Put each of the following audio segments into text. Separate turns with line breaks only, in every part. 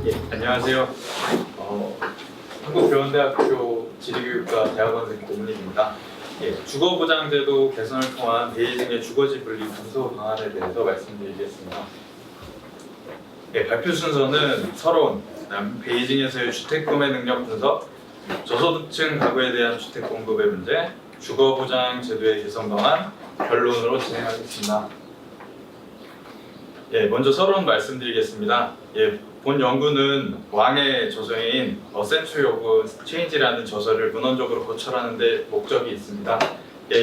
안녕하세요. 한국교원대학교 지리교육과 대학원생 고문입니다. 주거보장제도 개선을 통한 베이징의 주거지 분리 분소 방안에 대해서 말씀드리겠습니다. 발표 순서는 서론, 베이징에서의 주택 구매 능력 분석, 저소득층 가구에 대한 주택 공급의 문제, 주거보장 제도의 개선 방안, 결론으로 진행하겠습니다. 먼저 서론 말씀드리겠습니다. 본 연구는 왕의 저서인 A Century of Change라는 저서를 문헌적으로 고찰하는 데 목적이 있습니다.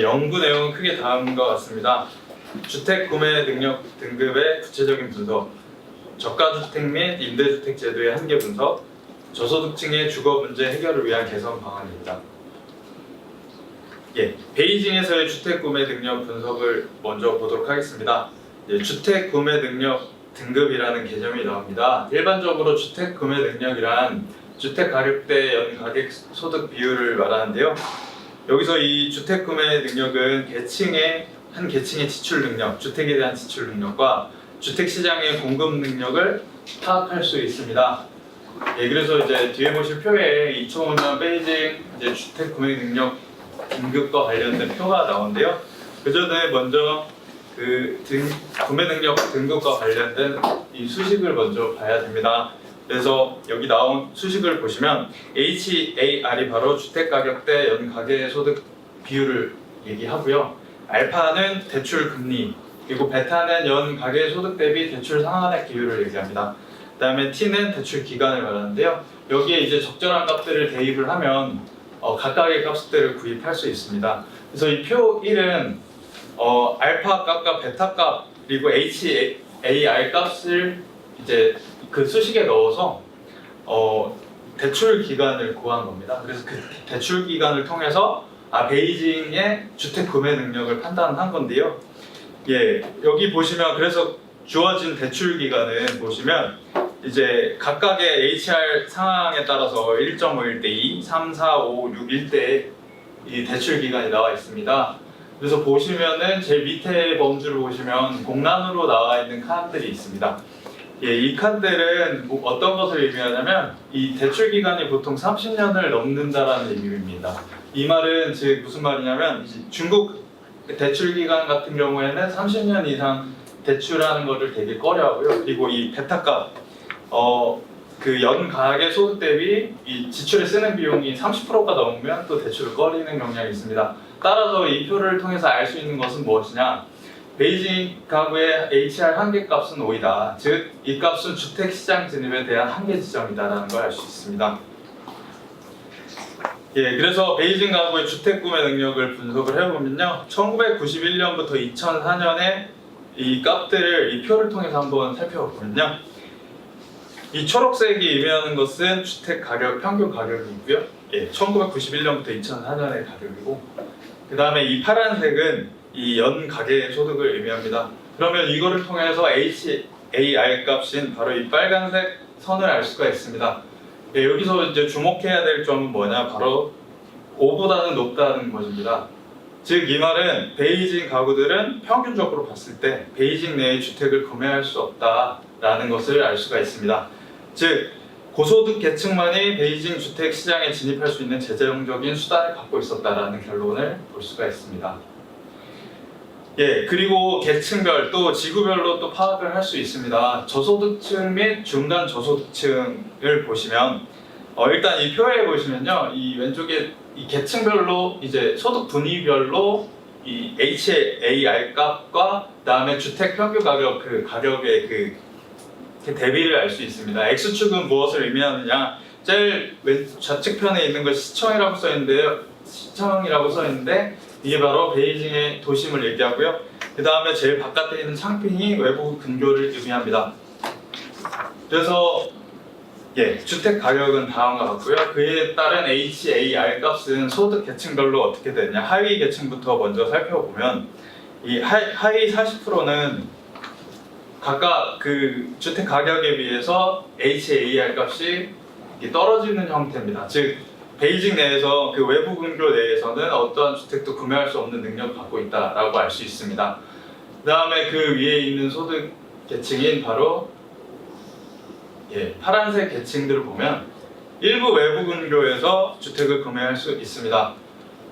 연구 내용은 크게 다음과 같습니다. 주택 구매 능력 등급의 구체적인 분석, 저가주택 및 임대주택 제도의 한계 분석, 저소득층의 주거 문제 해결을 위한 개선 방안입니다. 베이징에서의 주택 구매 능력 분석을 먼저 보도록 하겠습니다. 주택 구매 능력 등급이라는 개념이 나옵니다. 일반적으로 주택 구매 능력이란 주택 가격대 연 가격 소득 비율을 말하는데요. 여기서 이 주택 구매 능력은 한 계층의 지출 능력, 주택에 대한 지출 능력과 주택 시장의 공급 능력을 파악할 수 있습니다. 그래서 이제 뒤에 보실 표에 2005년 베이징 주택 구매 능력 등급과 관련된 표가 나오는데요. 그 전에 먼저 구매 능력 등급과 관련된 이 수식을 먼저 봐야 됩니다. 그래서 여기 나온 수식을 보시면 HAR이 바로 주택 가격대 연 가계 소득 비율을 얘기하고요. 알파는 대출 금리, 그리고 베타는 연 가계 소득 대비 대출 상환액 비율을 얘기합니다. 그 다음에 T는 대출 기간을 말하는데요. 여기에 이제 적절한 값들을 대입을 하면 각각의 값들을 구입할 수 있습니다. 그래서 이 표 1은 알파 값과 베타 값 그리고 HAR 값을 이제 그 수식에 넣어서 대출 기간을 구한 겁니다. 그래서 그 대출 기간을 통해서 베이징의 주택 구매 능력을 판단한 건데요. 여기 보시면 그래서 주어진 대출 기간은 보시면 이제 각각의 HR 상황에 따라서 1.5, 1대 2, 3, 4, 5, 6, 1대 이 대출 기간이 나와 있습니다. 그래서 보시면은 제일 밑에 범주를 보시면 공란으로 나와 있는 칸들이 있습니다. 이 칸들은 어떤 것을 의미하냐면 이 대출 기간이 보통 30년을 넘는다라는 의미입니다. 이 말은 즉 무슨 말이냐면 중국 대출 기간 같은 경우에는 30년 이상 대출하는 것을 되게 꺼려하고요. 그리고 이 베타값 그 연 가계 소득 대비 이 지출에 쓰는 비용이 30%가 넘으면 또 대출을 꺼리는 경향이 있습니다. 따라서 이 표를 통해서 알 수 있는 것은 무엇이냐? 베이징 가구의 HR 한계값은 5이다. 즉, 이 값은 주택시장 진입에 대한 한계 지점이다라는 걸 알 수 있습니다. 그래서 베이징 가구의 주택 구매 능력을 분석을 해보면요. 1991년부터 2004년에 이 값들을 이 표를 통해서 한번 살펴보면요. 이 초록색이 의미하는 것은 주택 가격, 평균 가격이고요. 1991년부터 2004년의 가격이고, 그 다음에 이 파란색은 이 연 가계 소득을 의미합니다. 그러면 이거를 통해서 HAR 값인 바로 이 빨간색 선을 알 수가 있습니다. 여기서 이제 주목해야 될 점은 뭐냐? 바로 5보다는 높다는 것입니다. 즉, 이 말은 베이징 가구들은 평균적으로 봤을 때 베이징 내의 주택을 구매할 수 없다라는 것을 알 수가 있습니다. 즉, 고소득 계층만이 베이징 주택 시장에 진입할 수 있는 재정적인 수단을 갖고 있었다라는 결론을 볼 수가 있습니다. 그리고 계층별 또 지구별로 또 파악을 할 수 있습니다. 저소득층 및 중간 저소득층을 보시면 일단 이 표에 보시면요, 이 왼쪽에 이 계층별로 이제 소득 분위별로 이 HAR 값과 그다음에 주택 평균 가격 그 가격의 그 대비를 알 수 있습니다. X축은 무엇을 의미하느냐? 제일 좌측편에 있는 걸 시청이라고 써있는데 이게 바로 베이징의 도심을 얘기하고요. 그 다음에 제일 바깥에 있는 창핑이 외부 근교를 의미합니다. 그래서 주택 가격은 다음과 같고요. 그에 따른 HAR 값은 소득 계층별로 어떻게 되냐? 하위 계층부터 먼저 살펴보면 이 하위 40%는 각각 그 주택 가격에 비해서 HAR 값이 떨어지는 형태입니다. 즉, 베이징 내에서 그 외부 근교 내에서는 어떠한 주택도 구매할 수 없는 능력을 갖고 있다라고 알 수 있습니다. 그 다음에 그 위에 있는 소득 계층인 바로 파란색 계층들을 보면 일부 외부 근교에서 주택을 구매할 수 있습니다.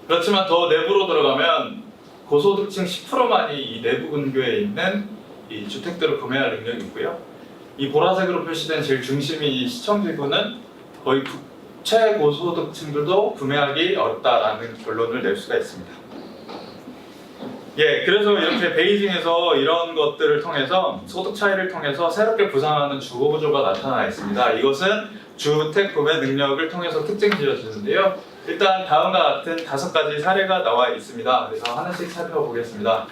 그렇지만 더 내부로 들어가면 고소득층 10%만이 이 내부 근교에 있는 이 주택들을 구매할 능력이 있고요. 이 보라색으로 표시된 제일 중심인 이 시청 지구는 거의 최고소득층들도 구매하기 어렵다라는 결론을 낼 수가 있습니다. 그래서 이렇게 베이징에서 이런 것들을 통해서 소득 차이를 통해서 새롭게 부상하는 주거 구조가 나타나 있습니다. 이것은 주택 구매 능력을 통해서 특징 지어주는데요. 일단 다음과 같은 5가지 사례가 나와 있습니다. 그래서 하나씩 살펴보겠습니다.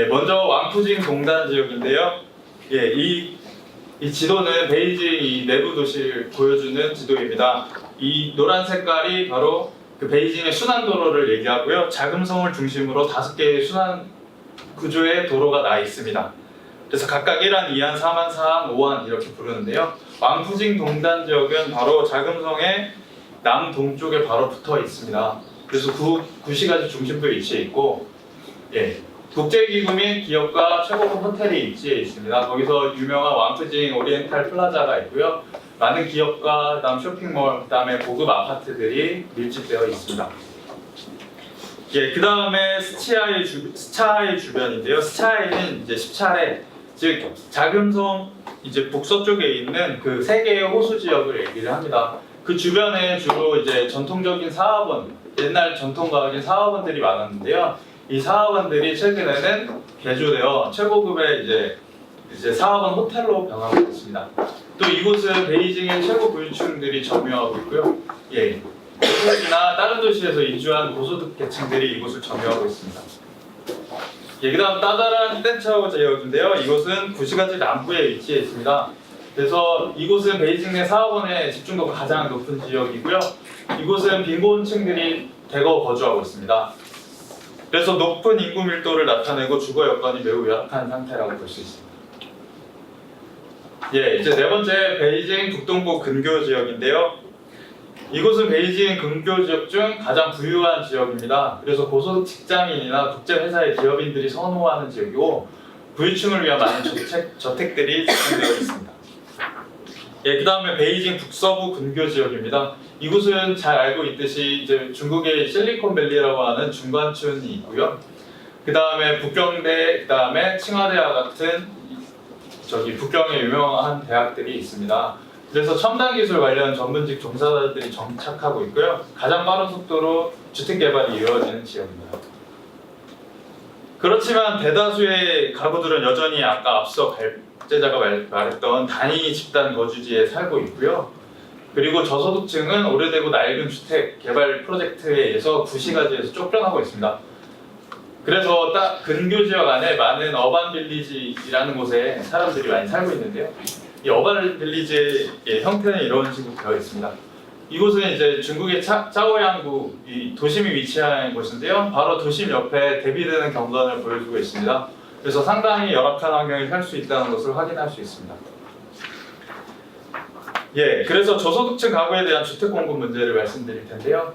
먼저 왕푸징 동단 지역인데요. 이 지도는 베이징 이 내부 도시를 보여주는 지도입니다. 이 노란 색깔이 바로 그 베이징의 순환도로를 얘기하고요. 자금성을 중심으로 5개의 순환 구조의 도로가 나 있습니다. 그래서 각각 1안, 2안, 3안, 4안, 5안 이렇게 부르는데요. 왕푸징 동단 지역은 바로 자금성의 남동쪽에 바로 붙어 있습니다. 그래서 구시가지 중심부에 위치해 있고, 국제기구 및 기업과 최고급 호텔이 위치해 있습니다. 거기서 유명한 왕푸징 오리엔탈 플라자가 있고요. 많은 기업과 그다음 쇼핑몰, 그다음에 고급 아파트들이 밀집되어 있습니다. 그 다음에 스차이 주변인데요. 스차이는 이제 10차례, 즉 자금성 이제 북서쪽에 있는 그 3개의 호수 지역을 얘기를 합니다. 그 주변에 주로 이제 전통적인 사업원, 옛날 전통과학인 사업원들이 많았는데요. 이 사업원들이 최근에는 개조되어 최고급의 이제 사업원 호텔로 변하고 있습니다. 또 이곳은 베이징의 최고 부유층들이 점유하고 있고요. 서울이나 다른 도시에서 이주한 고소득 계층들이 이곳을 점유하고 있습니다. 그다음 따다란 땡차오 지역인데요. 이곳은 구시가지 남부에 위치해 있습니다. 그래서 이곳은 베이징 내 사업원의 집중도가 가장 높은 지역이고요. 이곳은 빈곤층들이 대거 거주하고 있습니다. 그래서 높은 인구 밀도를 나타내고 주거 여건이 매우 열악한 상태라고 볼 수 있습니다. 이제 4번째 베이징 북동부 근교 지역인데요. 이곳은 베이징 근교 지역 중 가장 부유한 지역입니다. 그래서 고소득 직장인이나 국제회사의 기업인들이 선호하는 지역이고 부유층을 위한 많은 저택들이 집중되어 있습니다. 그 다음에 베이징 북서부 근교 지역입니다. 이곳은 잘 알고 있듯이 이제 중국의 실리콘밸리라고 하는 중关촌이 있고요. 그 다음에 북경대, 그 다음에 칭화대와 같은 북경의 유명한 대학들이 있습니다. 그래서 첨단 기술 관련 전문직 종사자들이 정착하고 있고요. 가장 빠른 속도로 주택 개발이 이루어지는 지역입니다. 그렇지만 대다수의 가구들은 여전히 아까 앞서 발제자가 말했던 단위 집단 거주지에 살고 있고요. 그리고 저소득층은 오래되고 낡은 주택 개발 프로젝트에 의해서 구시가지에서 쫓겨나고 있습니다. 그래서 딱 근교 지역 안에 많은 어반 빌리지라는 곳에 사람들이 많이 살고 있는데요. 이 어반 빌리지의 형태는 이런 식으로 되어 있습니다. 이곳은 이제 중국의 짜오양구 이 도심이 위치한 곳인데요. 바로 도심 옆에 대비되는 경관을 보여주고 있습니다. 그래서 상당히 열악한 환경에 살 수 있다는 것을 확인할 수 있습니다. 그래서 저소득층 가구에 대한 주택 공급 문제를 말씀드릴 텐데요.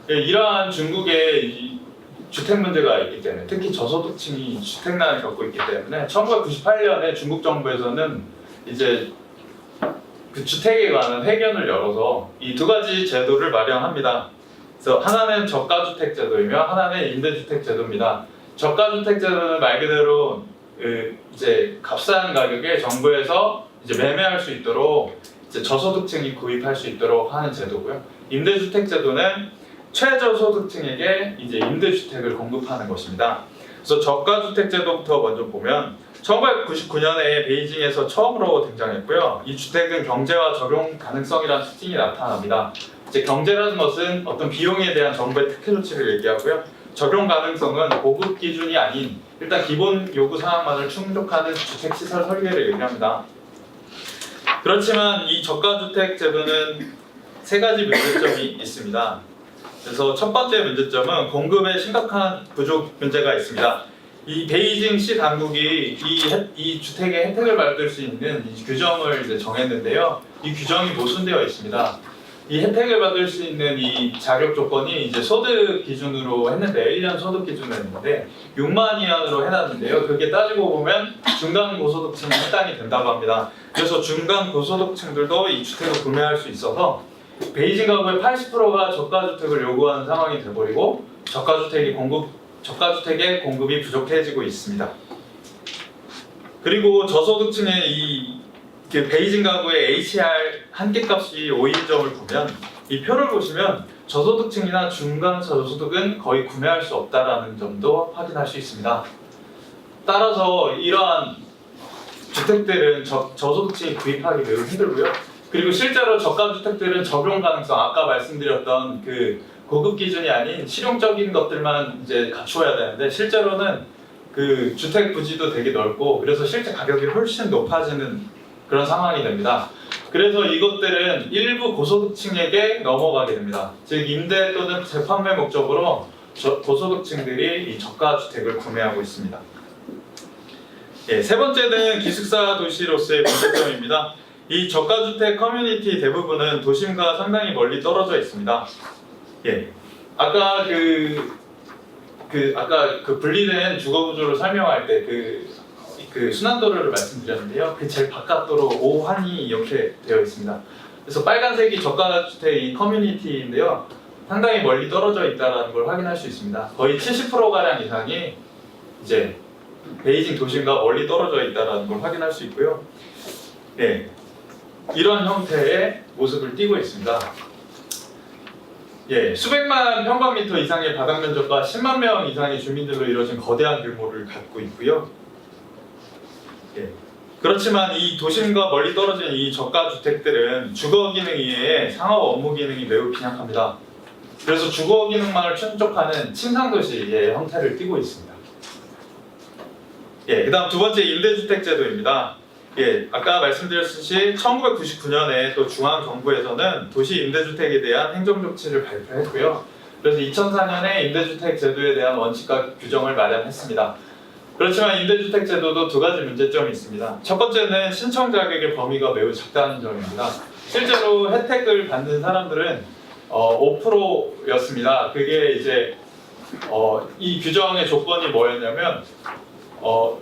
이러한 중국의 이 주택 문제가 있기 때문에 특히 저소득층이 주택난을 겪고 있기 때문에 1998년에 중국 정부에서는 이제 그 주택에 관한 회견을 열어서 이 2가지 제도를 마련합니다. 그래서 하나는 저가주택 제도이며 하나는 임대주택 제도입니다. 저가주택 제도는 말 그대로 이제 값싼 가격에 정부에서 이제 매매할 수 있도록 이제 저소득층이 구입할 수 있도록 하는 제도고요. 임대주택 제도는 최저소득층에게 이제 임대주택을 공급하는 것입니다. 그래서 저가주택 제도부터 먼저 보면 1999년에 베이징에서 처음으로 등장했고요. 이 주택은 경제와 적용 가능성이라는 특징이 나타납니다. 이제 경제라는 것은 어떤 비용에 대한 정부의 특혜 조치를 얘기하고요. 적용 가능성은 보급 기준이 아닌 일단 기본 요구 사항만을 충족하는 주택 시설 설계를 얘기합니다. 그렇지만 이 저가주택 제도는 3가지 문제점이 있습니다. 그래서 첫 번째 문제점은 공급에 심각한 부족 문제가 있습니다. 이 베이징시 당국이 이 주택의 혜택을 받을 수 있는 이 규정을 이제 정했는데요. 이 규정이 모순되어 있습니다. 이 혜택을 받을 수 있는 이 자격 조건이 이제 소득 기준으로 했는데 1년 소득 기준으로 했는데 6만 이하로 해놨는데요. 그게 따지고 보면 중간 고소득층에 해당이 된다고 합니다. 그래서 중간 고소득층들도 이 주택을 구매할 수 있어서 베이징 가구의 80%가 저가주택을 요구하는 상황이 돼버리고 저가주택의 공급이 부족해지고 있습니다. 그리고 저소득층의 이 베이징 가구의 HR 한계값이 5인점을 보면 이 표를 보시면 저소득층이나 중간 저소득은 거의 구매할 수 없다라는 점도 확인할 수 있습니다. 따라서 이러한 주택들은 저소득층이 구입하기 매우 힘들고요. 그리고 실제로 저가주택들은 적용 가능성, 아까 말씀드렸던 그 고급 기준이 아닌 실용적인 것들만 이제 갖추어야 되는데 실제로는 그 주택 부지도 되게 넓고 그래서 실제 가격이 훨씬 높아지는 그런 상황이 됩니다. 그래서 이것들은 일부 고소득층에게 넘어가게 됩니다. 즉 임대 또는 재판매 목적으로 고소득층들이 이 저가주택을 구매하고 있습니다. 예, 세 번째는 기숙사 도시로서의 문제점입니다. 이 저가주택 커뮤니티 대부분은 도심과 상당히 멀리 떨어져 있습니다. 예, 아까 그 분리된 주거구조를 설명할 때 그 순환도로를 말씀드렸는데요. 그 제일 바깥도로 오환이 이렇게 되어 있습니다. 그래서 빨간색이 저가주택 이 커뮤니티인데요. 상당히 멀리 떨어져 있다는 걸 확인할 수 있습니다. 거의 70%가량 이상이 이제 베이징 도심과 멀리 떨어져 있다는 걸 확인할 수 있고요. 네, 이런 형태의 모습을 띠고 있습니다. 예, 수백만 평방미터 이상의 바닥 면적과 10만 명 이상의 주민들로 이루어진 거대한 규모를 갖고 있고요. 예, 그렇지만 이 도심과 멀리 떨어진 이 저가 주택들은 주거 기능 이외에 상업 업무 기능이 매우 빈약합니다. 그래서 주거 기능만을 충족하는 침상도시의 형태를 띠고 있습니다. 예, 그다음 두 번째 임대주택 제도입니다. 예, 아까 말씀드렸듯이 1999년에 또 중앙정부에서는 도시 임대주택에 대한 행정조치를 발표했고요. 그래서 2004년에 임대주택 제도에 대한 원칙과 규정을 마련했습니다. 그렇지만 임대주택 제도도 두 가지 문제점이 있습니다. 첫 번째는 신청 자격의 범위가 매우 작다는 점입니다. 실제로 혜택을 받는 사람들은 5%였습니다. 그게 이제 이 규정의 조건이 뭐였냐면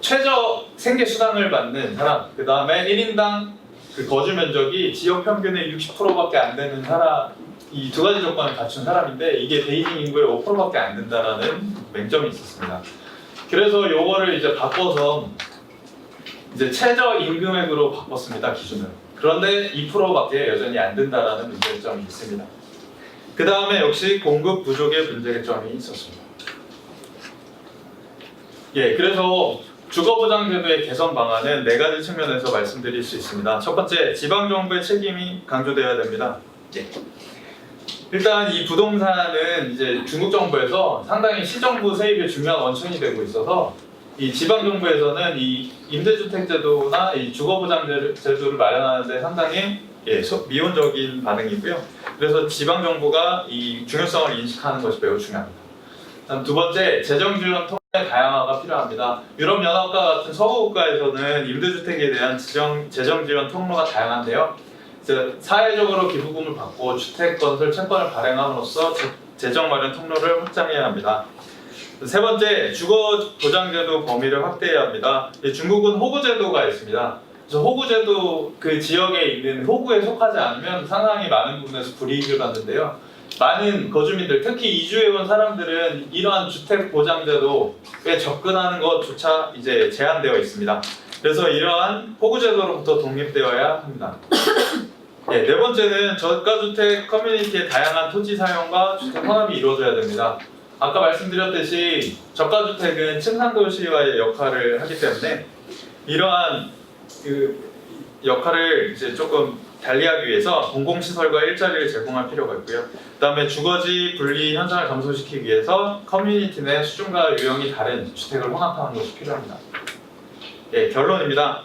최저 생계 수당을 받는 사람, 그 다음에 1인당 그 거주 면적이 지역 평균의 60%밖에 안 되는 사람, 이 두 가지 조건을 갖춘 사람인데 이게 베이징 인구의 5%밖에 안 된다라는 맹점이 있었습니다. 그래서 요거를 이제 바꿔서 이제 최저 임금액으로 바꿨습니다, 기준을. 그런데 2%밖에 여전히 안 된다라는 문제점이 있습니다. 그 다음에 역시 공급 부족의 문제점이 있었습니다. 예, 그래서 주거보장제도의 개선 방안은 네 가지 측면에서 말씀드릴 수 있습니다. 첫 번째, 지방정부의 책임이 강조되어야 됩니다. 예. 일단 이 부동산은 이제 중국 정부에서 상당히 시정부 세입의 중요한 원천이 되고 있어서 이 지방정부에서는 이 임대주택 제도나 이 주거보장 제도를 마련하는데 상당히 미온적인 반응이고요. 그래서 지방정부가 이 중요성을 인식하는 것이 매우 중요합니다. 다음 두 번째, 재정지원 통로의 다양화가 필요합니다. 유럽연합과 같은 서구 국가에서는 임대주택에 대한 재정지원 통로가 다양한데요. 사회적으로 기부금을 받고 주택 건설 채권을 발행함으로써 재정 마련 통로를 확장해야 합니다. 세 번째, 주거 보장제도 범위를 확대해야 합니다. 중국은 호구제도가 있습니다. 그래서 호구제도 그 지역에 있는 호구에 속하지 않으면 상당히 많은 부분에서 불이익을 받는데요. 많은 거주민들, 특히 이주해온 사람들은 이러한 주택 보장제도에 접근하는 것조차 이제 제한되어 있습니다. 그래서 이러한 호구제도로부터 독립되어야 합니다. 네 번째는 저가주택 커뮤니티의 다양한 토지 사용과 주택 혼합이 이루어져야 됩니다. 아까 말씀드렸듯이 저가주택은 침상도시와의 역할을 하기 때문에 이러한 그 역할을 이제 조금 달리하기 위해서 공공시설과 일자리를 제공할 필요가 있고요. 그 다음에 주거지 분리 현상을 감소시키기 위해서 커뮤니티 내 수준과 유형이 다른 주택을 혼합하는 것이 필요합니다. 예, 결론입니다.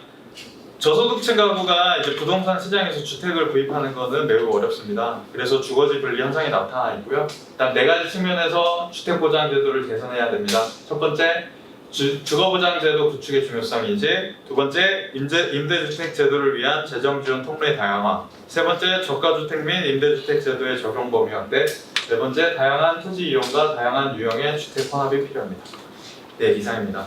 저소득층 가구가 이제 부동산 시장에서 주택을 구입하는 것은 매우 어렵습니다. 그래서 주거지 분리 현상이 나타나 있고요. 일단 네 가지 측면에서 주택 보장 제도를 개선해야 됩니다. 첫 번째, 주거보장제도 구축의 중요성이지, 두 번째 임대주택 제도를 위한 재정 지원 통로의 다양화, 세 번째 저가주택 및 임대주택 제도의 적용 범위 확대, 네 번째 다양한 토지 이용과 다양한 유형의 주택 혼합이 필요합니다. 네, 이상입니다.